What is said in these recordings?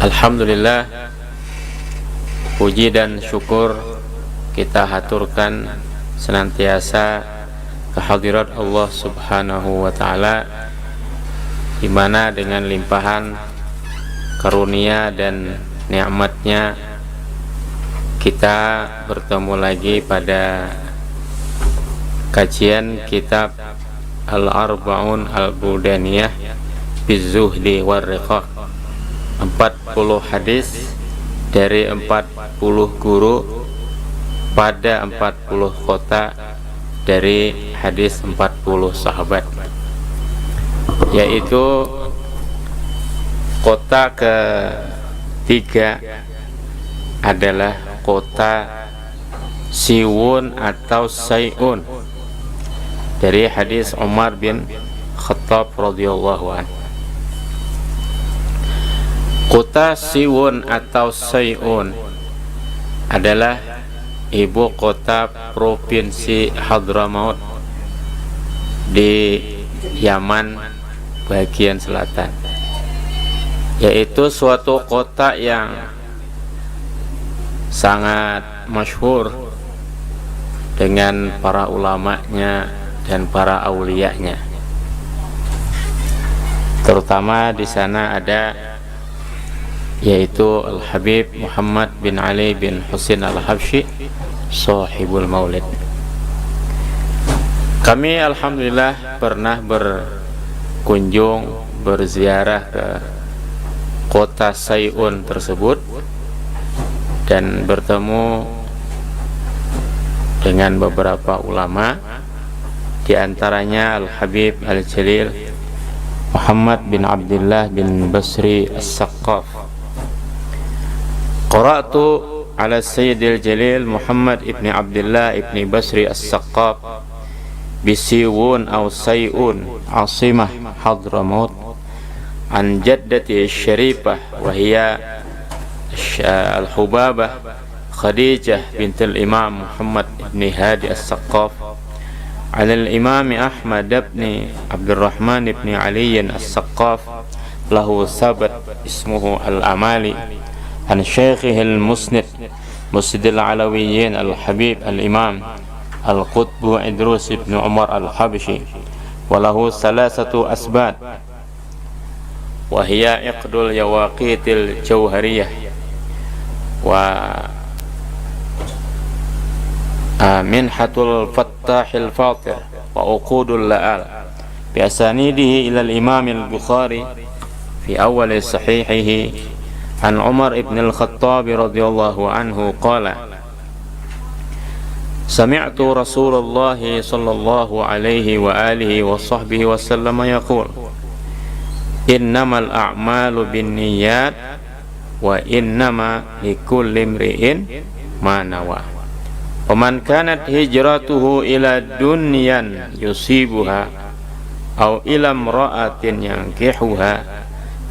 Alhamdulillah, puji dan syukur kita haturkan senantiasa kehadirat Allah Subhanahu wa ta'ala, di mana dengan limpahan karunia dan nikmatnya kita bertemu lagi pada kajian kitab Al-Arba'un Al-Buldaniyah Bizuhdi Warriqaq, 40 hadis dari 40 guru pada 40 kota dari hadis 40 sahabat, yaitu kota ketiga adalah kota Siwun atau Sayun dari hadis Umar bin Khattab radhiyallahu anhu. Kota Siwun atau Sayun adalah ibu kota provinsi Hadramaut di Yaman bagian selatan, yaitu suatu kota yang sangat masyhur dengan para ulamanya dan para auliyanya. Terutama di sana ada yaitu Al-Habib Muhammad bin Ali bin Husain Al-Habsyi, sahibul maulid. Kami alhamdulillah pernah berkunjung, berziarah ke kota Sayun tersebut dan bertemu dengan beberapa ulama, di antaranya Al-Habib Al-Jalil Muhammad bin Abdullah bin Basri As-Saqqaf. Qara'tu ala Sayyidil Jalil Muhammad ibn Abdullah ibn Basri As-Saqqaf bisiwun aw Sayun asimah Hadramaut an jaddati syarifah wa hiya Al-Hubabah Khadijah bint al-Imam Muhammad ibn Hadi As-Saqqaf ala al-Imam Ahmad ibn Abdurrahman ibn Ali As-Saqqaf lahu sabat ismuhu Al-Amali an Syekhih al-Musnid Musnid al-Alawiyyin Al-Habib Al-Imam Al-Qutb Idrus ibn Umar Al-Habshi wa lahu salasatu asbat wa hiya iqdul yawaqitil jawhariyah wa minhatul fattahil fatir wa uqudul la'al bi asanidihi ila al-Imam Al-Bukhari fi awal sahihihi an Umar ibn al-Khattab radhiyallahu anhu qala sami'tu Rasulullah sallallahu alaihi wa alihi wa sahbihi wa sallam yaqul innamal a'malu binniyat wa innama likulli imri'in ma nawa wa man kanat hijratuhu ila dunyan yusibuha aw ila imra'atin yankihuha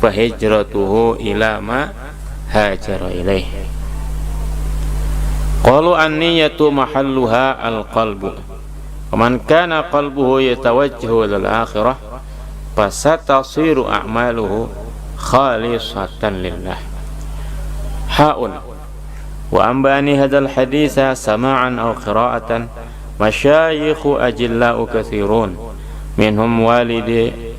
fa hijratuhu ila ma hajara ilaih. Qalu an-niyyatu mahalluha al-qalbu wa man kana qalbuhu yatawajjahu ila al-akhirah fasatasiru a'maluhu khalisatan lillah. Ha'un wa ambani hadzal haditha sama'an aw qira'atan masyayikhu ajilla'u katsirun minhum walidi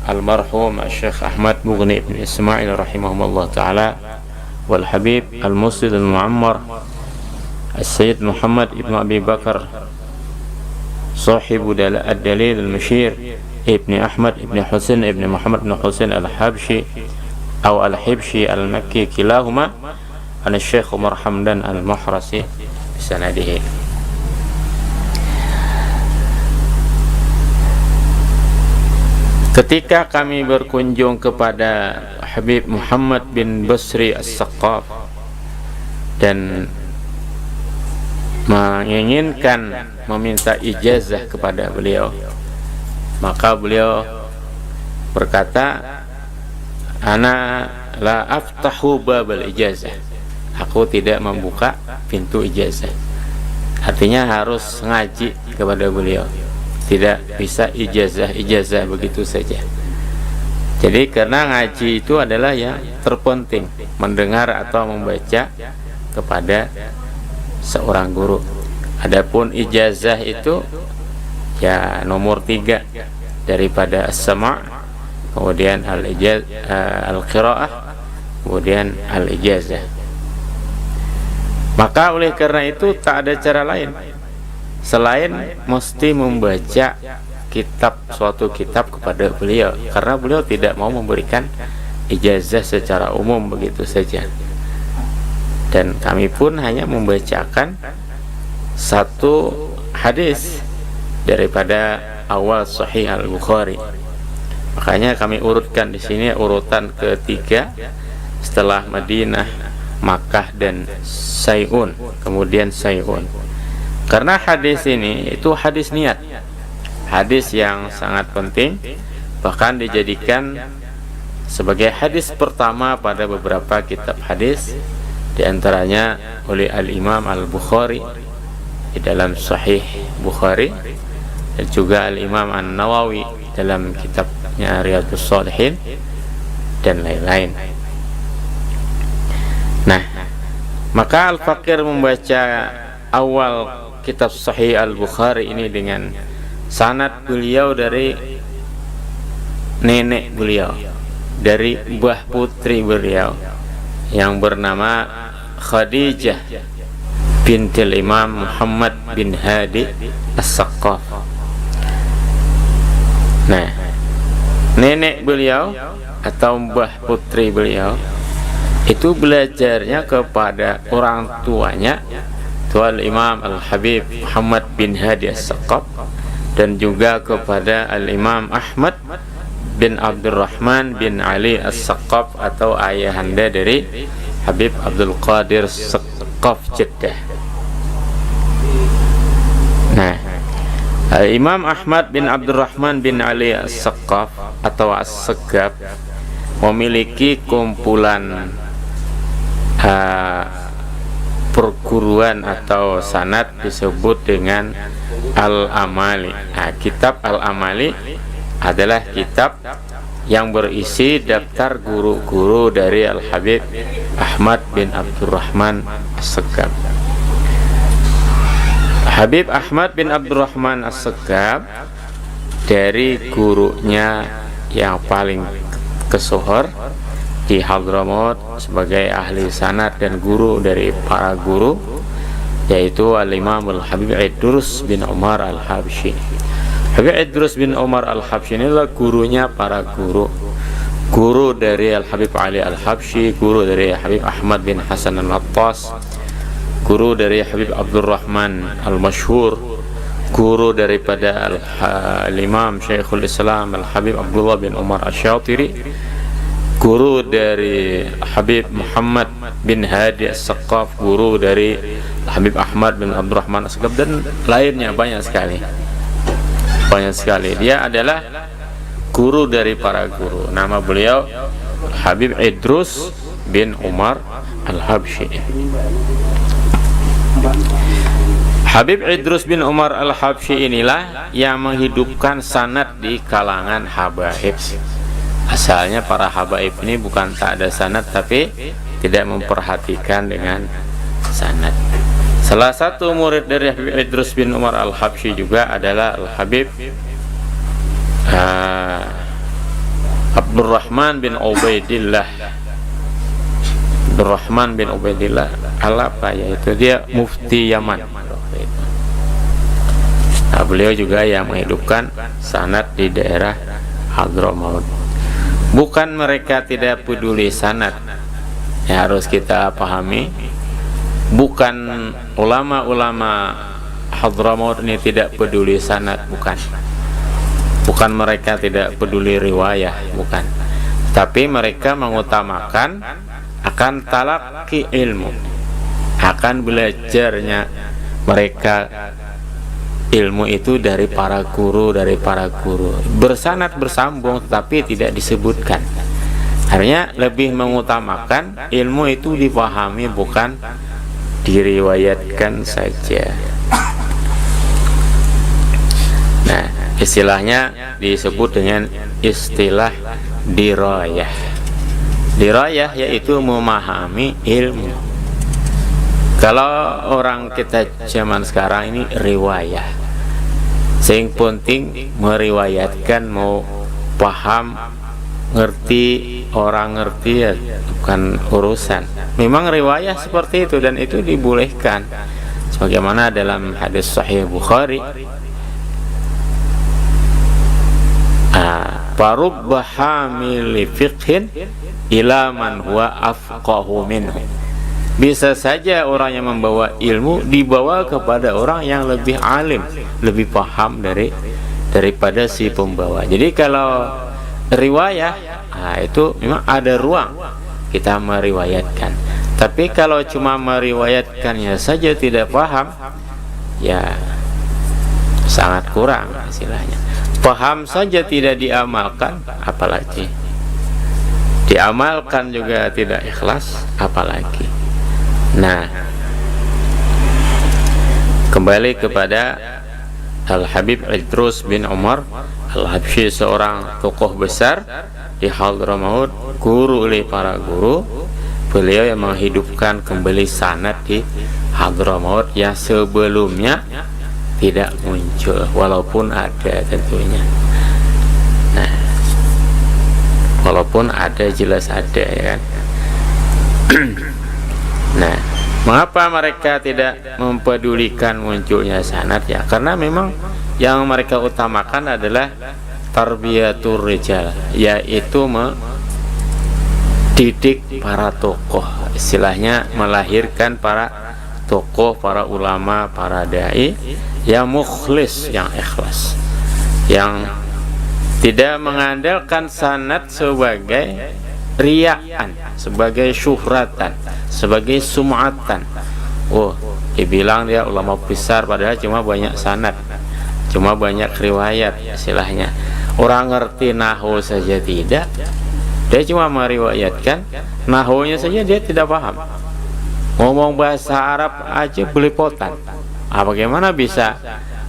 Al-Marhum Syekh Ahmad Mughni ibn Ismail rahimahumullah ta'ala wal Habib Al-Musnid Al-Mu'ammar Al-Sayyid Muhammad ibn Abi Bakar sahibu Ad-Dalil Al-Mashir ibn Ahmad ibn Husain ibn Muhammad ibn Husain Al-Habshi atau Al-Hibshi Al-Makki kilahuma an Syekh Umar Hamdan Al-Mahrasi bisanadihi. Ketika kami berkunjung kepada Habib Muhammad bin Basri As-Saqqaf dan menginginkan meminta ijazah kepada beliau, maka beliau berkata, ana la aftahu babal ijazah, aku tidak membuka pintu ijazah. Artinya harus ngaji kepada beliau, tidak bisa ijazah begitu saja. Jadi karena ngaji itu adalah yang terpenting, mendengar atau membaca kepada seorang guru. Adapun ijazah itu ya nomor 3 daripada as-sama', kemudian al-qiraah, kemudian al-ijazah. Maka oleh karena itu tak ada cara lain selain mesti membaca suatu kitab kepada beliau, karena beliau tidak mau memberikan ijazah secara umum begitu saja. Dan kami pun hanya membacakan satu hadis daripada awal Sahih Al-Bukhari. Makanya kami urutkan di sini urutan ketiga setelah Madinah, Makkah dan Sayun, kemudian Sayun. Karena hadis ini itu hadis niat, hadis yang sangat penting, bahkan dijadikan sebagai hadis pertama pada beberapa kitab hadis, diantaranya oleh Al-Imam Al-Bukhari di dalam Sahih Bukhari, dan juga Al-Imam An-Nawawi dalam kitabnya Riyadhus Shalihin, dan lain-lain. Nah, maka Al-Faqir membaca awal kitab Sahih Al-Bukhari ini dengan sanad beliau dari nenek beliau, dari mbah putri beliau yang bernama Khadijah bintil Imam Muhammad bin Hadi As-Saqqaf. Nah, nenek beliau atau mbah putri beliau itu belajarnya kepada orang tuanya, Tuan Imam Al-Habib Muhammad bin Hadi As-Saqqaf, dan juga kepada Al-Imam Ahmad bin Abdurrahman bin Ali As-Saqqaf atau ayahanda dari Habib Abdul Qadir Saqqaf Jeddah. Nah, Imam Ahmad bin Abdurrahman bin Ali As-Saqqaf atau As-Saqqaf memiliki kumpulan perguruan atau sanad disebut dengan Al-Amali. Nah, kitab Al-Amali adalah kitab yang berisi daftar guru-guru dari Al-Habib Ahmad bin Abdurrahman As-Saqqaf. Habib Ahmad bin Abdurrahman As-Saqqaf dari gurunya yang paling kesohor di Hadramaut sebagai ahli sanad dan guru dari para guru, yaitu Al-Imam Al-Habib Idrus bin Umar Al-Habsyi. Habib Idrus bin Umar Al-Habsyi inilah gurunya para guru dari Al-Habib Ali Al-Habsyi, guru dari Habib Ahmad bin Hasan Al-Attas, guru dari Habib Abdurrahman Al-Masyhur, guru daripada Al-Imam Syekhul Islam Al-Habib Abdullah bin Umar Asy-Syatiri, guru dari Habib Muhammad bin Hadi As-Saqqaf, guru dari Habib Ahmad bin Abdurrahman As-Saqqaf, dan lainnya banyak sekali. Dia adalah guru dari para guru. Nama beliau Habib Idrus bin Umar Al-Habsyi. Habib Idrus bin Umar Al-Habsyi inilah yang menghidupkan sanad di kalangan habaib. Asalnya para habaib ini bukan tak ada sanad, tapi tidak memperhatikan dengan sanad. Salah satu murid dari Habib Idrus bin Umar Al-Habsyi juga adalah Al-Habib Abdurrahman bin Ubaidillah. Abdurrahman bin Ubaidillah Al-apa, yaitu dia mufti Yaman. Nah, beliau juga yang menghidupkan sanad di daerah Hadramaut. Bukan mereka tidak peduli sanad, ya harus kita pahami. Bukan ulama-ulama Hadramaut ini tidak peduli sanad, bukan mereka tidak peduli riwayah, bukan. Tapi mereka mengutamakan akan talaqi ilmu, akan belajarnya mereka ilmu itu dari para guru, bersanad bersambung, tetapi tidak disebutkan. Artinya lebih mengutamakan ilmu itu dipahami, bukan diriwayatkan saja. Nah, istilahnya disebut dengan istilah dirayah. Dirayah yaitu memahami ilmu. Kalau orang kita zaman sekarang ini riwayah. Sing penting meriwayatkan, mau paham, ngerti, orang ngerti ya bukan urusan. Memang riwayah seperti itu dan itu dibolehkan. Sebagaimana dalam hadis Sahih Bukhari, farubba hamili fiqhin ila man huwa afqahu minhu. Bisa saja orang yang membawa ilmu dibawa kepada orang yang lebih alim, lebih paham daripada si pembawa. Jadi kalau riwayah, itu memang ada ruang kita meriwayatkan. Tapi kalau cuma meriwayatkannya saja tidak paham, ya sangat kurang istilahnya. Paham saja tidak diamalkan, apalagi diamalkan juga tidak ikhlas, apalagi. Nah, kembali kepada Al-Habib Idrus bin Umar Al-Habsyi, seorang tokoh besar di Hadramaut, guru oleh para guru. Beliau yang menghidupkan kembali sanad di Hadramaut yang sebelumnya tidak muncul, walaupun ada tentunya. Nah, walaupun ada, jelas ada, ya kan. Nah, mengapa mereka tidak mempedulikan munculnya sanad? Ya karena memang yang mereka utamakan adalah tarbiyatur rijal, yaitu mendidik para tokoh, istilahnya melahirkan para tokoh, para ulama, para dai yang mukhlis, yang ikhlas, yang tidak mengandalkan sanad sebagai riyaan, sebagai syuhratan, sebagai sum'atan. Oh, dibilang dia ulama besar padahal cuma banyak sanad, cuma banyak riwayat istilahnya. Orang ngerti nahwu saja tidak, dia cuma meriwayatkan, nahwunya saja dia tidak paham. Ngomong bahasa Arab aja belepotan. Bagaimana bisa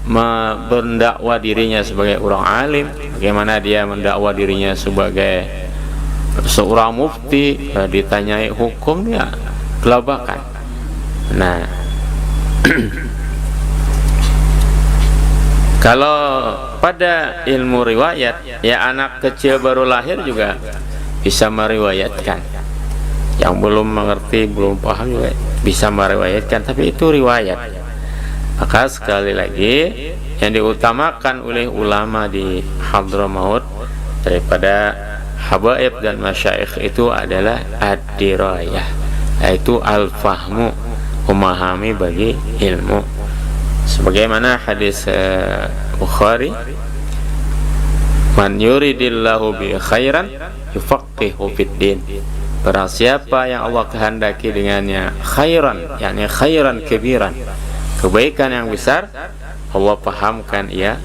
mendakwa dirinya sebagai orang alim? Bagaimana dia mendakwa dirinya sebagai seorang mufti? Ditanyai hukum dia gelabakan. Nah, kalau pada ilmu riwayat, ya anak kecil baru lahir juga bisa meriwayatkan. Yang belum mengerti, belum paham juga bisa meriwayatkan, tapi itu riwayat. Maka sekali lagi yang diutamakan oleh ulama di Hadramaut daripada habaib dan masyaikh itu adalah ad-dirayah, yaitu al-fahmu, memahami bagi ilmu. Sebagaimana hadis Bukhari, man yuridillahu bi khairan yufaqihu fid din. Barang siapa yang Allah kehendaki dengannya khairan, yakni khairan kabiran, kebaikan yang besar, Allah pahamkan ia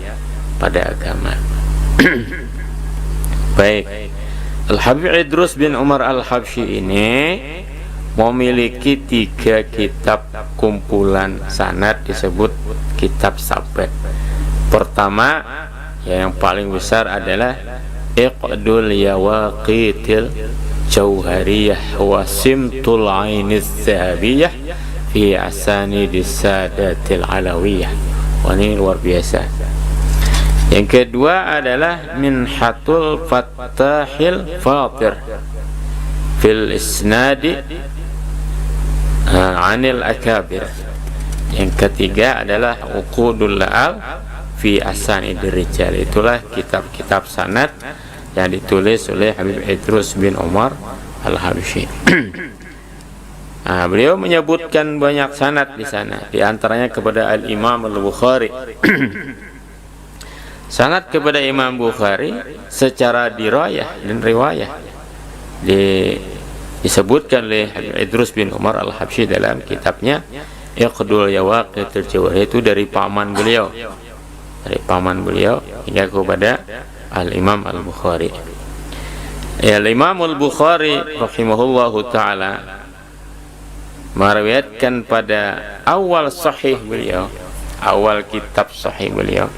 pada agama. Baik, Al-Habib Idrus bin Umar Al-Habsyi ini memiliki 3 kitab kumpulan sanad, disebut kitab sabet. Pertama, yang paling besar adalah Iqdul Yawaqitil Jauhariyah wa Simtul Ainiz Zahabiyah fi Asanidis Sadatil Alawiyah. Wah, ini luar biasa. Yang kedua adalah Minhatul Fattahil Fatir fil Isnadi Anil Akabir. Yang ketiga adalah Uqudul La'al fi Asanidir Rijal. Itulah kitab-kitab sanad yang ditulis oleh Habib Idrus bin Umar Al-Habsyi. Beliau menyebutkan banyak sanad di sana, di antaranya kepada Al-Imam Al-Bukhari. Sanad kepada Imam Bukhari secara dirayah dan riwayah disebutkan oleh Habib Idrus bin Umar Al-Habsyi dalam kitabnya Iqdul Yawaqitil Jauhariyah, itu dari paman beliau, hingga kepada Al-Imam Al-Bukhari. Al-Imam Al-Bukhari rahimahullahu ta'ala meriwayatkan pada awal sahih beliau, awal kitab sahih beliau,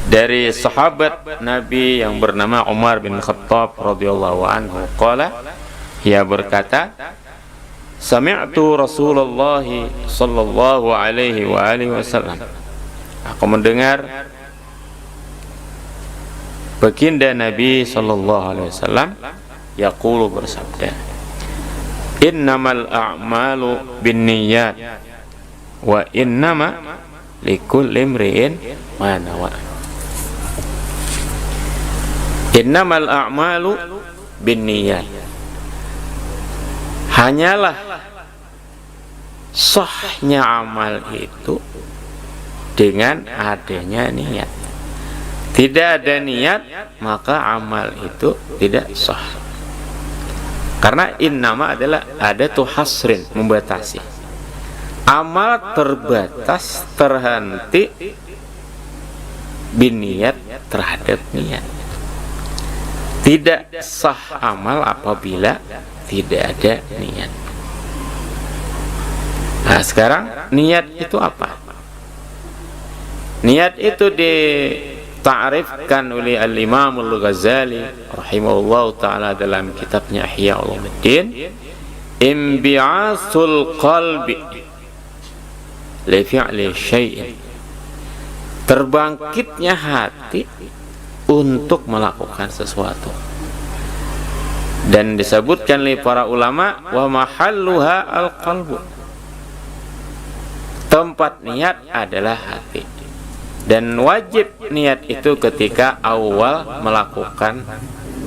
dari sahabat Nabi yang bernama Umar bin Khattab radhiyallahu anhu qala, ia berkata, sami'tu Rasulullah sallallahu alaihi wa alihi wasallam, aku mendengar baginda Nabi sallallahu alaihi wasallam yaqulu, bersabda, innamal a'malu binniyat wa innama likulli imri'in ma nawa. Innamal a'malu binniyat, hanyalah sahnya amal itu dengan adanya niat. Tidak ada niat, maka amal itu tidak sah. Karena innama adalah adatu hasrin, membatasi. Amal terbatas, terhenti biniat, terhadap niat. Tidak sah amal apabila tidak ada niat. Nah, sekarang niat itu apa? Niat itu ta'rifkan oleh Al-Imam Al-Ghazali rahimahullah ta'ala dalam kitabnya Ihya Ulumuddin, imbi'asul qalbi li fi'li syai'in, terbangkitnya hati untuk melakukan sesuatu. Dan disebutkan oleh para ulama, wa mahalluha al-qalbu, tempat niat adalah hati. Dan wajib niat itu ketika awal melakukan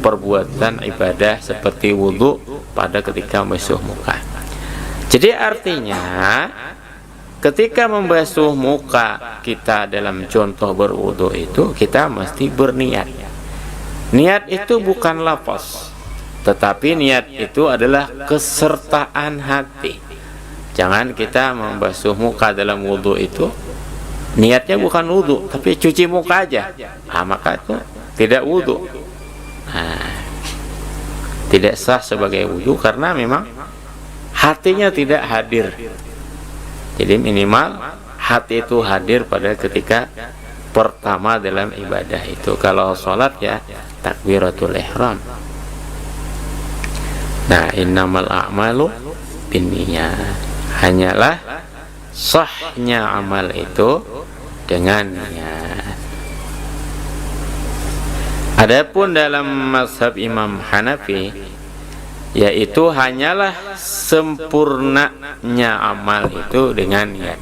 perbuatan ibadah seperti wudhu pada ketika membasuh muka. Jadi artinya ketika membasuh muka kita dalam contoh berwudhu itu kita mesti berniat. Niat itu bukan lafaz, tetapi niat itu adalah kesertaan hati. Jangan kita membasuh muka dalam wudhu itu niatnya bukan wudhu, tapi cuci muka aja, maka itu tidak wudhu. Tidak sah sebagai wudhu karena memang hatinya tidak hadir. Jadi minimal hati itu hadir pada ketika pertama dalam ibadah itu. Kalau sholat ya takbiratul ihram. Nah, innamal a'malu binniyat, hanyalah sahnya amal itu dengan niat. Adapun dalam mazhab Imam Hanafi, yaitu hanyalah sempurnanya amal itu dengan niat.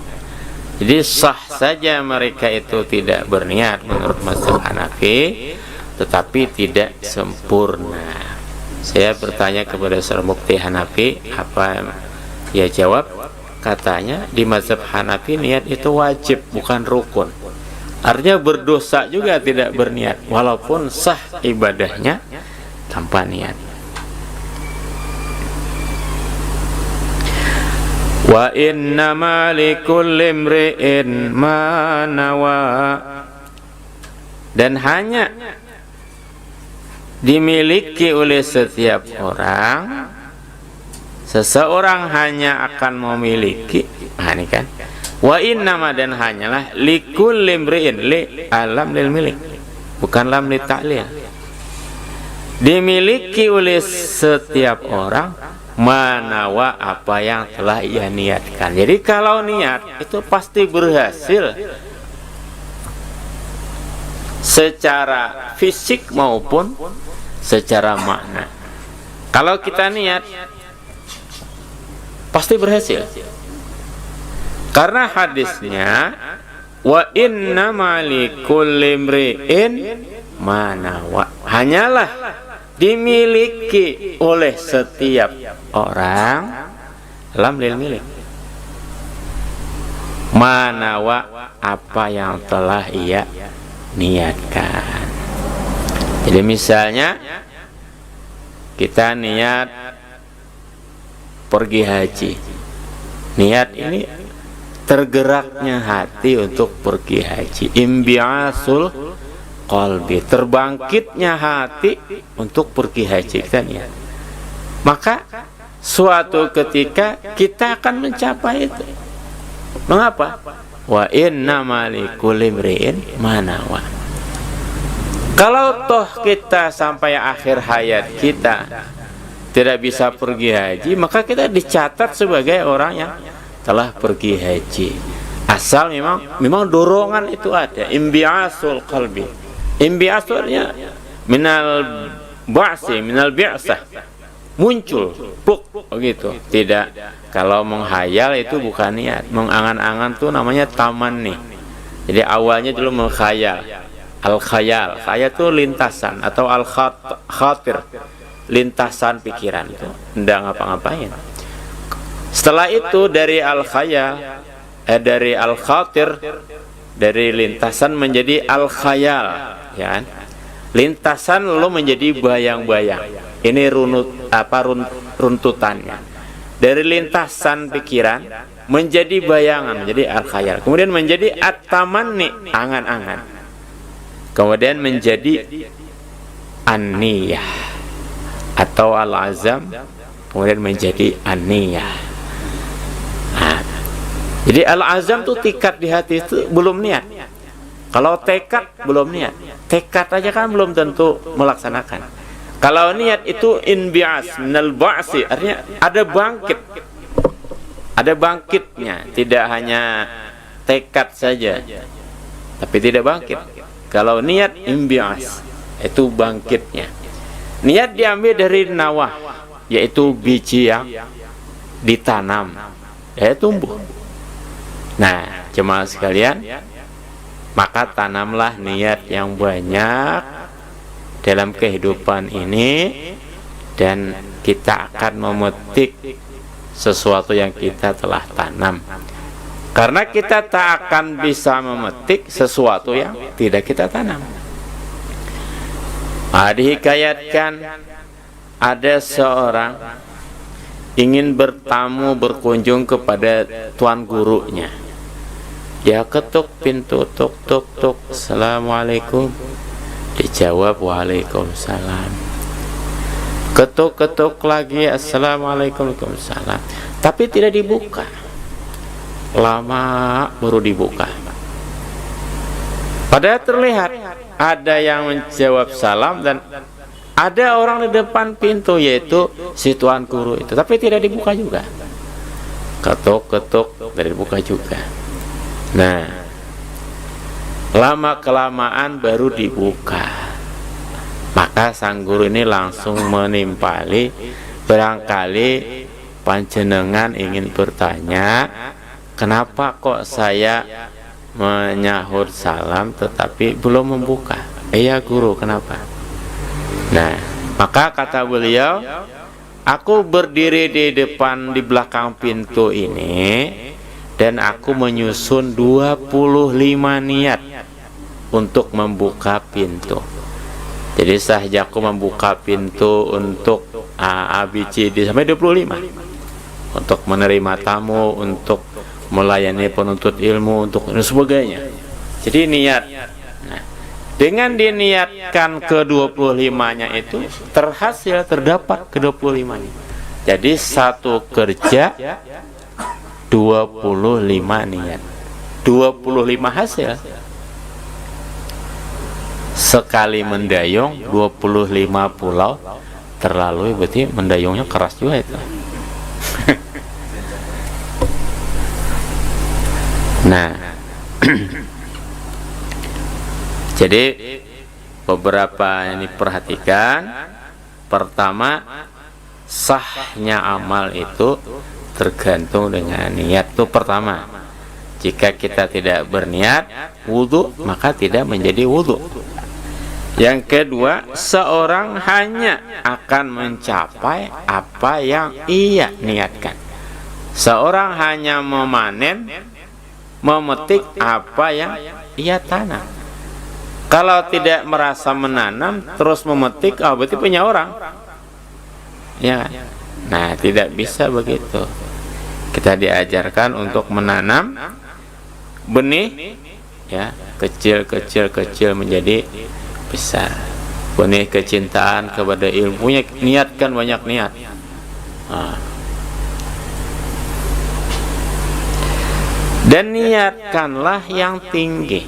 Jadi sah saja mereka itu tidak berniat menurut mazhab Hanafi, tetapi tidak sempurna. Saya bertanya kepada seorang mufti Hanafi, apa dia jawab? Katanya di mazhab Hanafi niat itu wajib, bukan rukun. Artinya berdosa juga tidak berniat, walaupun sah ibadahnya tanpa niat. Wa innama likulli imri'in ma nawa, dan hanya dimiliki oleh setiap orang. Seseorang hanya akan memiliki, ini kan, wa innama, dan hanyalah likulli imri'in, li alam lil milik, bukan lam li ta'lil, dimiliki oleh setiap orang manawa, apa yang telah ia niatkan. Jadi kalau niat itu pasti berhasil secara fisik maupun secara makna. Kalau kita niat pasti berhasil, karena hadisnya wa innama likulli imri'in ma nawa, hanyalah dimiliki oleh setiap orang, lam lil milik, ma nawa, apa yang telah ia niatkan. Jadi misalnya kita niat pergi haji, niat ini tergeraknya hati untuk pergi haji, imbi'asul qalbi, terbangkitnya hati untuk pergi haji, kita niat, maka suatu ketika kita akan mencapai itu. Mengapa? Wa innama likulli imri'in ma nawa, Kalau toh kita sampai akhir hayat kita tidak bisa pergi haji, maka kita dicatat sebagai orang yang telah pergi haji. Asal memang dorongan itu ada, imbi'asul qalbi. Imbi'asulnya minal ba'si, minal bi'sah, muncul, puk, begitu. Tidak, kalau menghayal itu bukan niat. Mengangan-angan tuh namanya tamanni. Jadi awalnya dulu menghayal. Al-khayal, khayal itu lintasan atau al-khatir, lintasan pikiran itu, tidak ngapa-ngapain. Setelah itu dari al-khayal, dari al-khatir, dari lintasan menjadi al-khayal, ya kan? Lintasan lalu menjadi bayang-bayang. Ini runtutannya. Dari lintasan pikiran menjadi bayangan, menjadi al-khayal. Kemudian menjadi at-tamanni, angan-angan. Kemudian menjadi an-niyah atau al-azam, kemudian menjadi an-niyah. Nah, jadi al-azam itu tingkat di hati itu belum niat. Kalau tekad belum niat. Tekad aja kan belum tentu melaksanakan. Kalau niat itu inbi'as minal ba'si, artinya ada bangkit. Ada bangkitnya, tidak hanya tekad saja, tapi tidak bangkit. Kalau niat imbi'as, itu bangkitnya. Niat diambil dari nawah, yaitu biji yang ditanam, tumbuh. Nah, jemaah sekalian, maka tanamlah niat yang banyak dalam kehidupan ini, dan kita akan memetik sesuatu yang kita telah tanam. Karena kita tak akan bisa memetik sesuatu yang tidak kita tanam. Dihikayatkan ada seorang ingin berkunjung kepada tuan gurunya. Dia ketuk pintu, tuk tuk tuk, assalamualaikum. Dijawab waalaikumsalam. Ketuk lagi, assalamualaikum, waalaikumsalam. Tapi tidak dibuka. Lama baru dibuka. Padahal terlihat ada yang menjawab salam dan ada orang di depan pintu, yaitu si tuan guru itu, tapi tidak dibuka juga. Ketuk tidak dibuka juga. Nah, lama kelamaan baru dibuka. Maka sang guru ini langsung menimpali, barangkali panjenengan ingin bertanya, kenapa kok saya menyahut salam tetapi belum membuka? Iya guru, kenapa? Nah, maka kata beliau, aku berdiri di belakang pintu ini, dan aku menyusun 25 niat untuk membuka pintu. Jadi sahja aku membuka pintu untuk ABCD sampai 25, untuk menerima tamu, untuk melayani penuntut ilmu, untuk dan sebagainya. Jadi niat. Nah, dengan diniatkan ke-25-nya itu terdapat ke-25-nya. Jadi satu kerja 25 niat, 25 hasil. Sekali mendayung 25 pulau terlalui, berarti mendayungnya keras juga itu. Nah, jadi beberapa yang diperhatikan. Pertama, sahnya amal itu tergantung dengan niat. Itu pertama. Jika kita tidak berniat wudu, maka tidak menjadi wudu. Yang kedua, seorang hanya akan mencapai apa yang ia niatkan. Seorang hanya memanen, memetik apa yang ia tanam. Kalau tidak merasa menanam terus memetik, berarti punya orang. Ya. Nah, tidak bisa begitu. Kita diajarkan untuk menanam benih, ya, kecil menjadi besar. Benih kecintaan kepada ilmunya, niatkan banyak niat. Dan niatkanlah yang tinggi.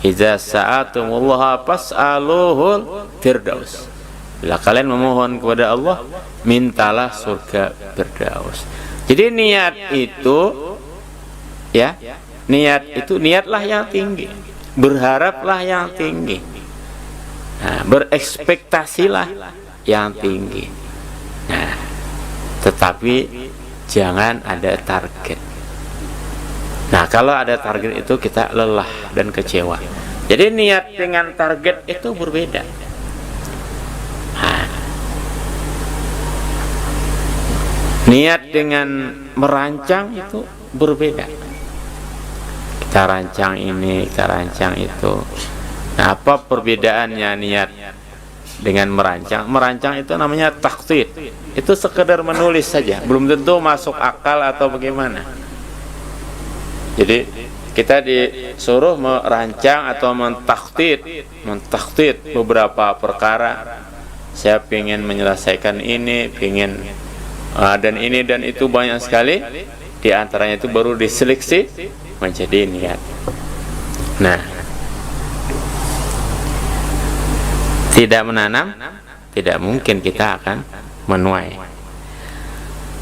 Idza sa'atumullaha fas'aluhul firdaus. Bila kalian memohon kepada Allah, mintalah surga firdaus. Jadi niat itu ya, niatlah yang tinggi, berharaplah yang tinggi, nah, berekspektasilah yang tinggi. Nah, tetapi jangan ada target. Nah, kalau ada target itu kita lelah dan kecewa. Jadi niat dengan target itu berbeda. Nah, niat dengan merancang itu berbeda. Kita rancang ini, kita rancang itu. Nah, apa perbedaannya niat dengan merancang? Merancang itu namanya takhtid. Itu sekedar menulis saja, belum tentu masuk akal atau bagaimana. Jadi kita disuruh merancang atau mentakhtid beberapa perkara. Saya ingin menyelesaikan ini, dan ini dan itu banyak sekali. Di antaranya itu baru diseleksi menjadi niat. Nah, tidak menanam, tidak mungkin kita akan menuai.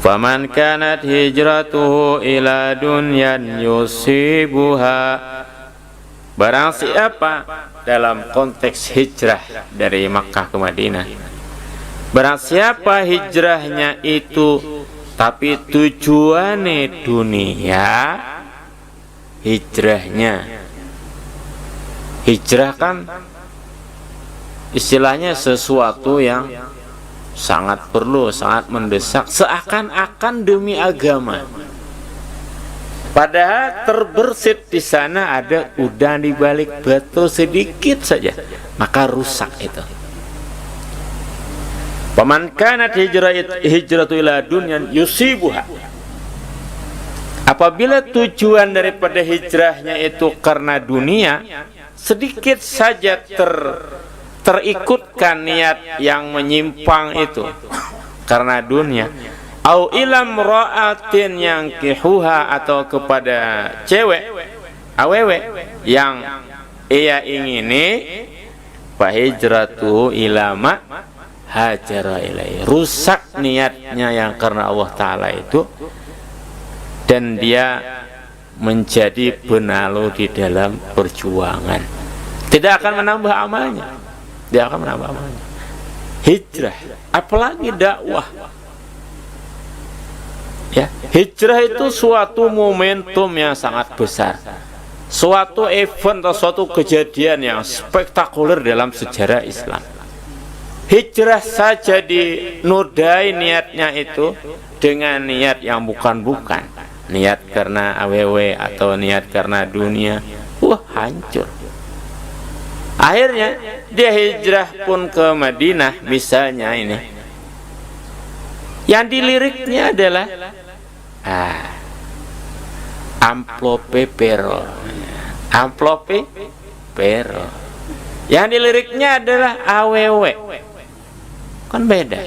Faman kanat hijratuhu ila dunyan yusibuha, barang siapa dalam konteks hijrah dari Makkah ke Madinah, barang siapa hijrahnya itu tapi tujuannya dunia, hijrah kan istilahnya sesuatu yang sangat perlu, sangat mendesak, seakan-akan demi agama. Padahal terbersit di sana ada udang di balik batu sedikit saja, maka rusak itu. Paman kanat hijratu ila dunyan yusibuha. Apabila tujuan daripada hijrahnya itu karena dunia, sedikit saja terikutkan niat yang menyimpang itu karena dunia, au ilam ra'atin yang kihuha, atau kepada cewek awewe yang ia ingini, fa hijratu ilama hajara ilai, rusak niatnya yang karena Allah Ta'ala itu, dan dia menjadi benalu di dalam perjuangan, tidak akan menambah amalnya. Dia akan menambah amalnya. Hijrah, apalagi dakwah. Ya, hijrah itu suatu momentum yang sangat besar, suatu event atau suatu kejadian yang spektakuler dalam sejarah Islam. Hijrah saja dinodai niatnya itu dengan niat yang bukan-bukan, niat karena AWW atau niat karena dunia, wah hancur. Akhirnya dia hijrah pun ke Madinah misalnya ini, yang diliriknya adalah amplope pero, yang diliriknya adalah AWW, kan beda.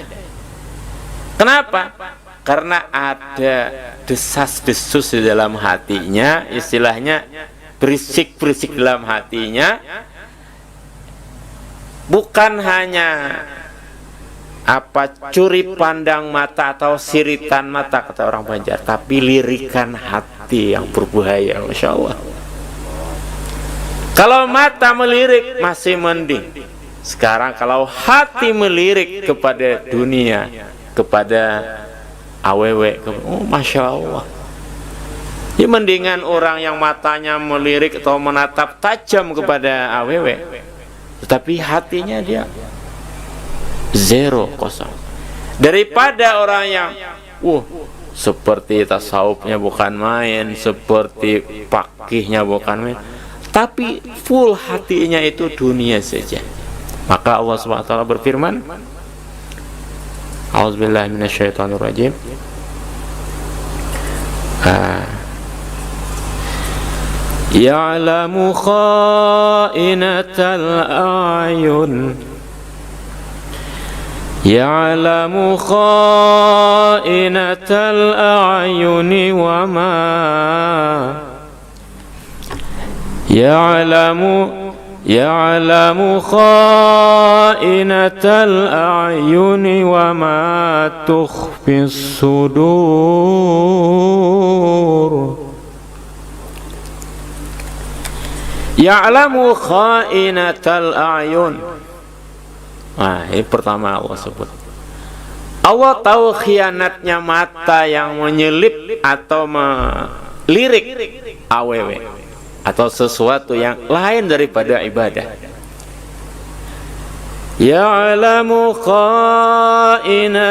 Kenapa? Karena ada desas-desus di dalam hatinya, istilahnya berisik-berisik dalam hatinya. Bukan hanya curi pandang mata atau siritan mata kata orang Banjar, tapi lirikan hati yang berbahaya. Masya Allah. Kalau mata melirik masih mending. Sekarang kalau hati melirik kepada dunia, kepada AWW, Masya Allah. Ini mendingan orang yang matanya melirik atau menatap tajam kepada AWW, tetapi hatinya dia zero, kosong, daripada orang yang seperti tasawufnya bukan main, seperti pakihnya bukan main, tapi full hatinya itu dunia saja. Maka Allah Subhanahu wa taala berfirman, A'udzubillahi minasyaitonirrajim. Ya'lamu kha'inatal a'yun, ya'lamu kha'inatal a'yuni wa ma ya'lamu Ya'lamu kha'inatal a'yuni wa ma tukhfis sudur. Ya'lamu kha'inatal a'yun. Nah, ini pertama Allah sebut. Allah tahu khianatnya mata yang menyelip atau melirik awewe atau sesuatu yang lain daripada ibadah. Ya'lamu kha'inatal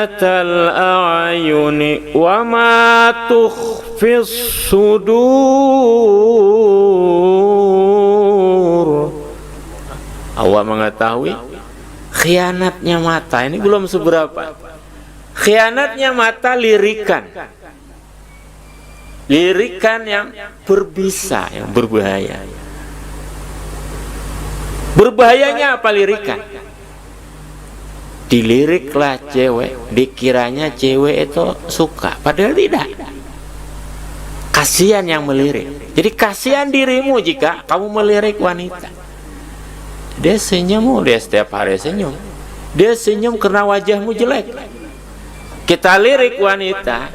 a'yuni wa ma tukhfis sudur. Allah mengetahui khianatnya mata. Ini belum seberapa. Khianatnya mata lirikan yang berbisa, yang berbahaya. Berbahayanya apa lirikan? Diliriklah cewek, dikiranya cewek itu suka, padahal tidak. Kasihan yang melirik. Jadi kasihan dirimu jika kamu melirik wanita. Dia senyum, dia setiap hari senyum. Dia senyum karena wajahmu jelek. Kita lirik wanita,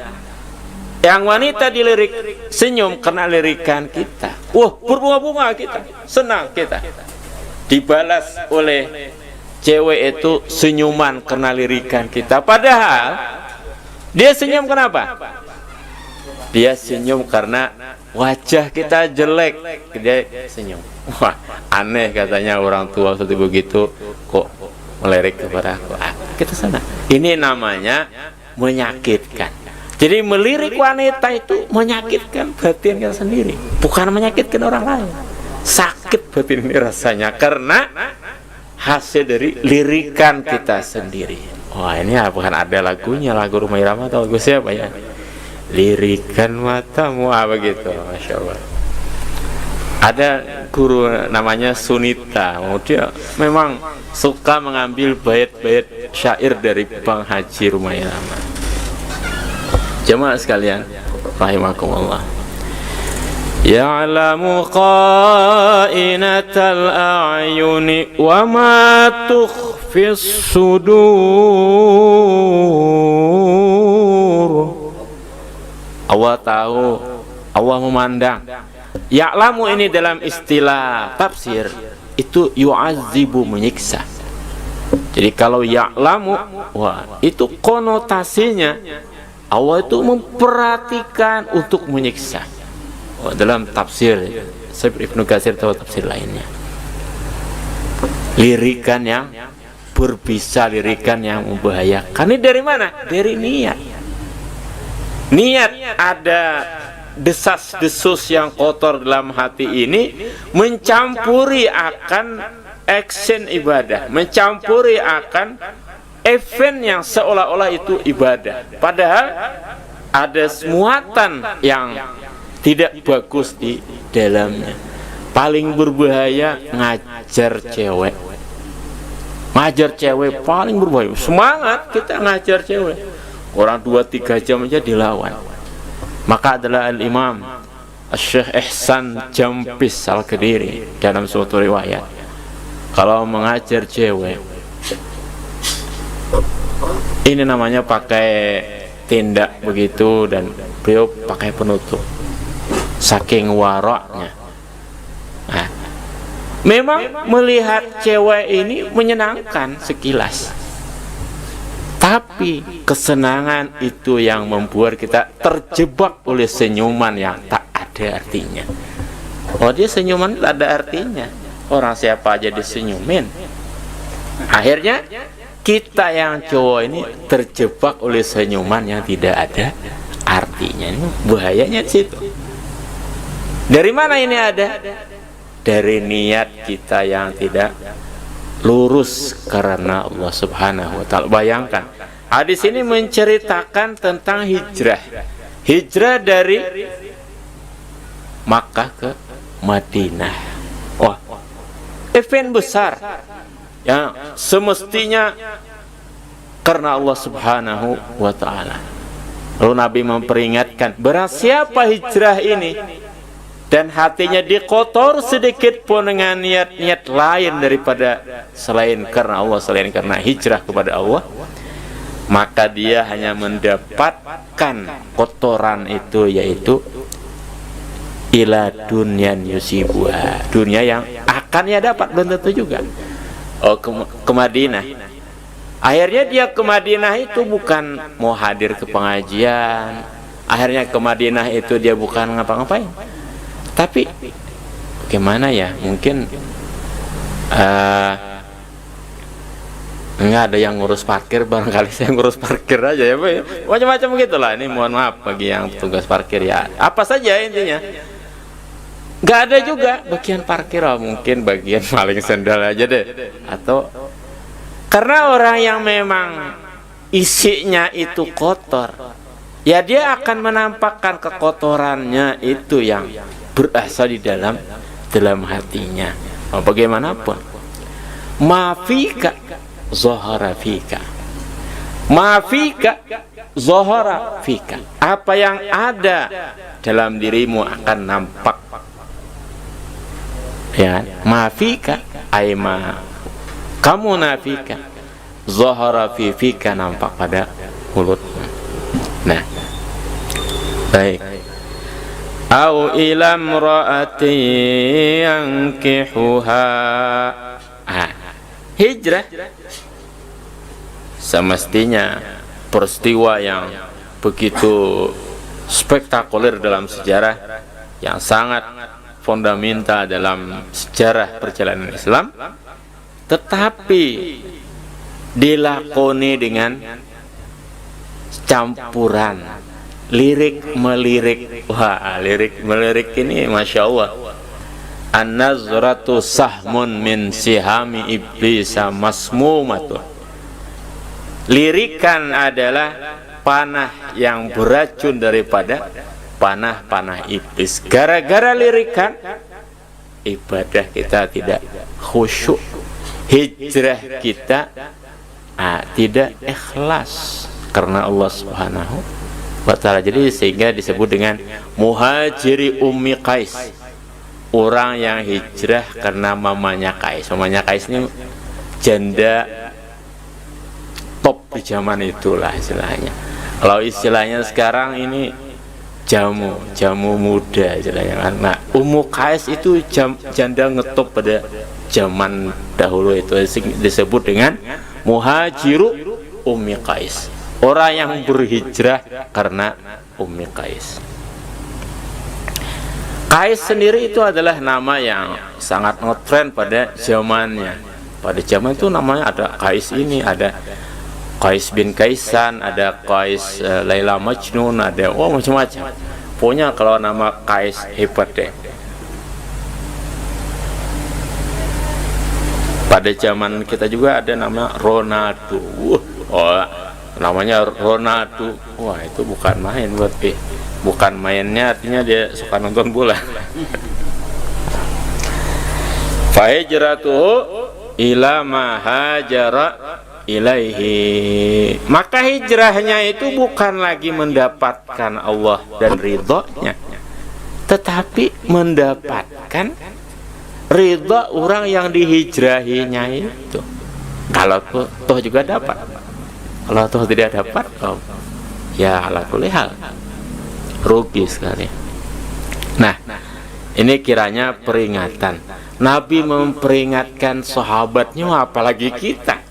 yang wanita dilirik senyum karena lirikan kita. Wah, berbunga-bunga kita, senang kita. Dibalas oleh cewek itu senyuman karena lirikan kita. Padahal dia senyum kenapa? Dia senyum karena wajah kita jelek. Dia senyum. Wah, aneh katanya orang tua seperti begitu kok melirik kepada aku. Kita sana. Ini namanya menyakitkan. Jadi melirik wanita itu menyakitkan batin kita sendiri, bukan menyakitkan orang lain. Sakit batin ini rasanya karena hasil dari lirikan kita sendiri. Wah, ini bukan ada lagunya, lagu Rumah Irama atau lagu siapa ya? Lirikan matamu, begitu, masya Allah. Ada guru namanya Sunita, dia memang suka mengambil bait-bait syair dari Bang Haji Rumah Irama. Jemaah sekalian, rahimakumullah. Ya'lamu kha'inatal a'yuni wa ma tukhfis sudur. Allah tahu, Allah memandang. Ya'lamu ini dalam istilah tafsir itu yu'azzibu, menyiksa. Jadi kalau ya'lamu, wah, itu konotasinya Allah itu memperhatikan untuk menyiksa. Dalam tafsir Ibnu Katsir atau tafsir lainnya, lirikan yang berbisa, lirikan yang membahayakan. Ini dari mana? Dari niat. Niat ada desas-desus yang kotor dalam hati ini mencampuri akan action ibadah, mencampuri akan event yang seolah-olah itu ibadah, padahal ada muatan yang tidak bagus di dalamnya. Paling berbahaya ngajar cewek. Ngajar cewek paling berbahaya. Semangat kita ngajar cewek, orang 2-3 jam aja dilawan. Maka adalah Al-Imam Syekh Ihsan Jampis Al-Qadiri dalam suatu riwayat, kalau mengajar cewek ini namanya pakai tindak begitu, dan beliau pakai penutup saking waraknya. Nah, memang melihat cewek ini menyenangkan sekilas, tapi kesenangan itu yang membuat kita terjebak oleh senyuman yang tak ada artinya. Oh, dia senyuman tak ada artinya, orang siapa aja disenyumin. Akhirnya kita yang cowok ini terjebak oleh senyuman yang tidak ada artinya. Ini bahayanya di situ. Dari mana ini ada? Dari niat kita yang tidak lurus karena Allah Subhanahu wa ta'ala. Bayangkan, hadis ini menceritakan tentang hijrah. Hijrah dari Makkah ke Madinah. Wah, event besar yang semestinya karena Allah Subhanahu wa ta'ala. Lalu Nabi memperingatkan, barang siapa hijrah ini dan hatinya dikotor sedikit pun dengan niat-niat lain daripada selain karena Allah, selain karena hijrah kepada Allah, maka dia hanya mendapatkan kotoran itu, yaitu ila dunyan yusibuha, dunia yang akan ia dapat, belum tentu juga. Ke Madinah, akhirnya dia ke Madinah itu bukan mau hadir ke pengajian, akhirnya ke Madinah itu dia bukan ngapa-ngapain, tapi bagaimana ya, mungkin nggak ada yang ngurus parkir, barangkali saya ngurus parkir aja ya, macam-macam gitulah. Ini mohon maaf bagi yang tugas parkir ya, apa saja intinya. Nggak ada juga bagian parkir, mungkin bagian maling sendal aja deh. Atau karena orang yang memang isinya itu kotor, ya dia akan menampakkan kekotorannya itu yang berasal di dalam hatinya. Bagaimanapun, mafika zohara fika, mafika zohara fika, apa yang ada dalam dirimu akan nampak. Ya, mafika aima kamu nafika, zohara fika, nampak pada mulut. Nah, baik. Au ilam ra'ati yankihuha. Hijrah semestinya peristiwa yang begitu spektakuler dalam sejarah, yang sangat fundamental dalam sejarah perjalanan Islam, tetapi dilakoni dengan campuran lirik melirik. Wah, lirik melirik ini masya Allah. An-nazratu sahmun min sihami iblisa masmumatu. Lirikan adalah panah yang beracun daripada panah-panah iblis. Gara-gara lirikan, ibadah kita tidak khusyuk, hijrah kita tidak ikhlas karena Allah Subhanahu wa ta'ala. Jadi sehingga disebut dengan muhajiri Ummi Qais, orang yang hijrah karena mamanya Qais. Mamanya Qais ini janda top di zaman itulah istilahnya. Kalau istilahnya sekarang ini jamu muda istilahnya kan. Nah, Ummu Qais itu janda ngetop pada zaman dahulu, itu disebut dengan muhajiru Ummi Qais, orang yang berhijrah karena Ummi Qais. Qais sendiri itu adalah nama yang sangat ngetren pada zamannya. Pada zaman itu namanya ada Qais ini, ada Qais bin Kaisan, ada Qais Laila Majnun, ada macam-macam. Pokoknya kalau nama Qais hebat deh. Pada zaman kita juga ada nama Ronaldo. Namanya Ronaldo. Wah, itu bukan main buat bukan mainnya, artinya dia suka nonton bola. Fa hijratuhu ila ma hajara ilaihi, maka hijrahnya itu bukan lagi mendapatkan Allah dan ridhonya, tetapi mendapatkan ridho orang yang dihijrahinya itu. Kalau toh juga dapat, kalau toh tidak dapat, ya ala kulli hal rugi sekali. Nah, ini kiranya peringatan. Nabi memperingatkan sahabatnya, apalagi kita.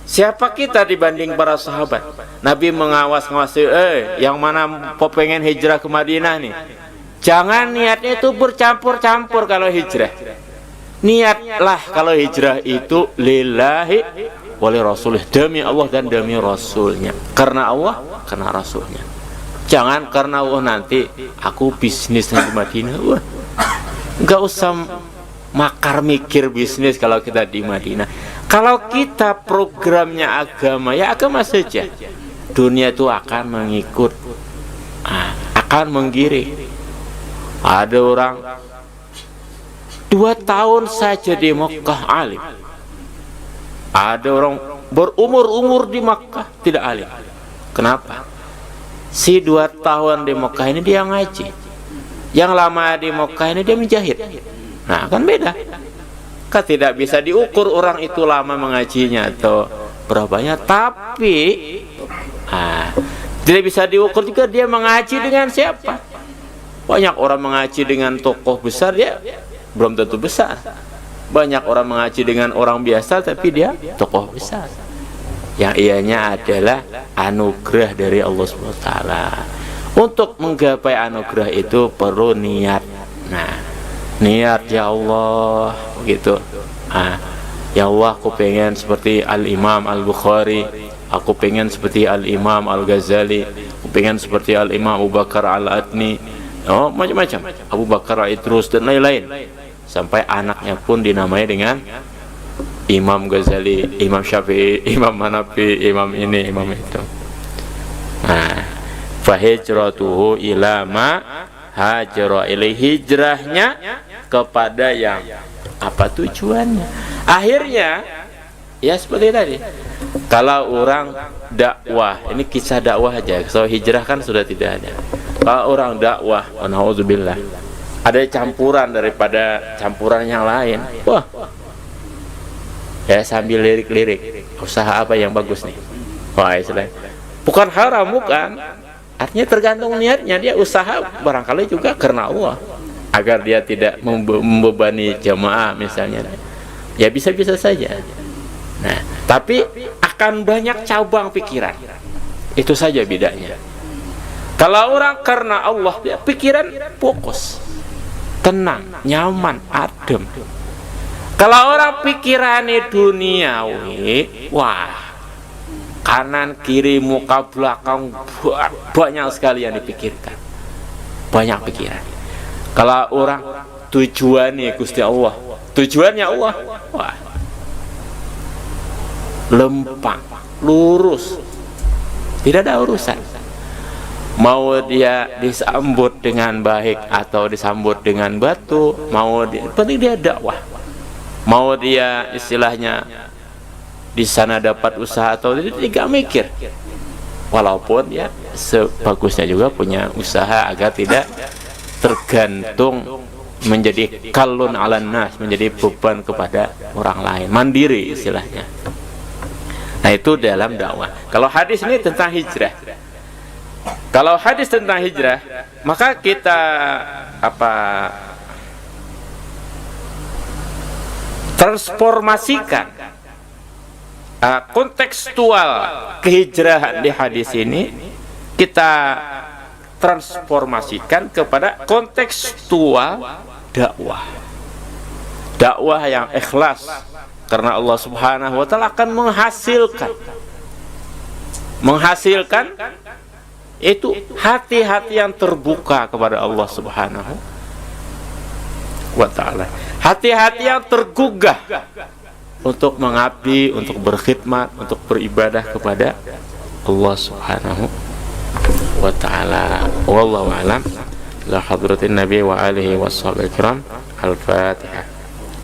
Siapa kita dibanding para sahabat? Nabi mengawas-ngawasi, yang mana pengen hijrah ke Madinah nih, jangan niatnya itu bercampur-campur. Kalau hijrah, niatlah kalau hijrah itu lillahi wali rasulih, demi Allah dan demi Rasulnya. Karena Allah, karena Rasulnya. Jangan karena nanti aku bisnis di Madinah. Nggak usah makar mikir bisnis kalau kita di Madinah. Kalau kita programnya agama, ya agama saja. Dunia itu akan mengikut, akan menggiring. Ada orang 2 tahun saja di Mekah alim. Ada orang berumur-umur di Mekah tidak alim. Kenapa? Si 2 tahun di Mekah ini dia ngaji. Yang lama di Mekah ini dia menjahit. Nah, kan beda. Kan tidak bisa diukur orang itu lama mengajinya atau berapanya, tapi tidak bisa diukur juga dia mengaji dengan siapa. Banyak orang mengaji dengan tokoh besar, dia belum tentu besar. Banyak orang mengaji dengan orang biasa, tapi dia tokoh besar. Yang ianya adalah anugerah dari Allah SWT. Untuk menggapai anugerah itu perlu niat. Nah, niat, ya Allah, begitu. Ya Allah, aku pengen seperti Al-Imam Al-Bukhari, aku pengen seperti Al-Imam Al-Ghazali, aku pengen seperti Al-Imam Abu Bakar Al-Adni, macam-macam, Abu Bakar Al-Idrus dan lain-lain. Sampai anaknya pun dinamai dengan Imam Ghazali, Imam Syafi'i, Imam Hanafi, Imam ini, Imam itu. Fahijratuhu ila ma hajra ilaihi, hijrahnya kepada yang apa tujuannya. Akhirnya ya seperti tadi, kalau orang dakwah, ini kisah dakwah aja, so hijrah kan sudah tidak ada. Kalau orang dakwah, na'udzubillah, ada campuran daripada campuran yang lain, wah, ya sambil lirik-lirik, usaha apa yang bagus nih, wah Islam, bukan haram, bukan. Artinya tergantung niatnya, dia usaha barangkali juga karena Allah, agar dia tidak membebani jamaah misalnya, ya bisa-bisa saja. Nah, tapi akan banyak cabang pikiran, itu saja bedanya. Kalau orang karena Allah, dia pikiran fokus, tenang, nyaman, adem. Kalau orang pikirannya duniawi, wah, kanan kiri muka belakang banyak sekali yang dipikirkan, banyak pikiran. Kalau orang tujuannya Gusti Allah, tujuannya Allah, wah, lempang, lurus, tidak ada urusan. Mau dia disambut dengan baik atau disambut dengan batu, mau dia, penting dia dakwah. Mau dia istilahnya di sana dapat usaha atau tidak mikir, walaupun ya sebagusnya juga punya usaha agar tidak tergantung menjadi kalun alan nas, menjadi beban kepada orang lain, mandiri istilahnya. Nah, itu dalam dakwah. Kalau hadis ini tentang hijrah, kalau hadis tentang hijrah, maka kita transformasikan kontekstual kehijrahan di hadis ini, kita transformasikan kepada kontekstual dakwah. Dakwah yang ikhlas karena Allah Subhanahu wa taala akan menghasilkan itu hati-hati yang terbuka kepada Allah Subhanahu wa taala. Hati-hati yang tergugah untuk mengabdi, untuk berkhidmat, untuk beribadah kepada Allah Subhanahu wa ta'ala. Wallahu a'lam. La hadratin Nabi wa alihi washabihi kiram. Al-Fatihah.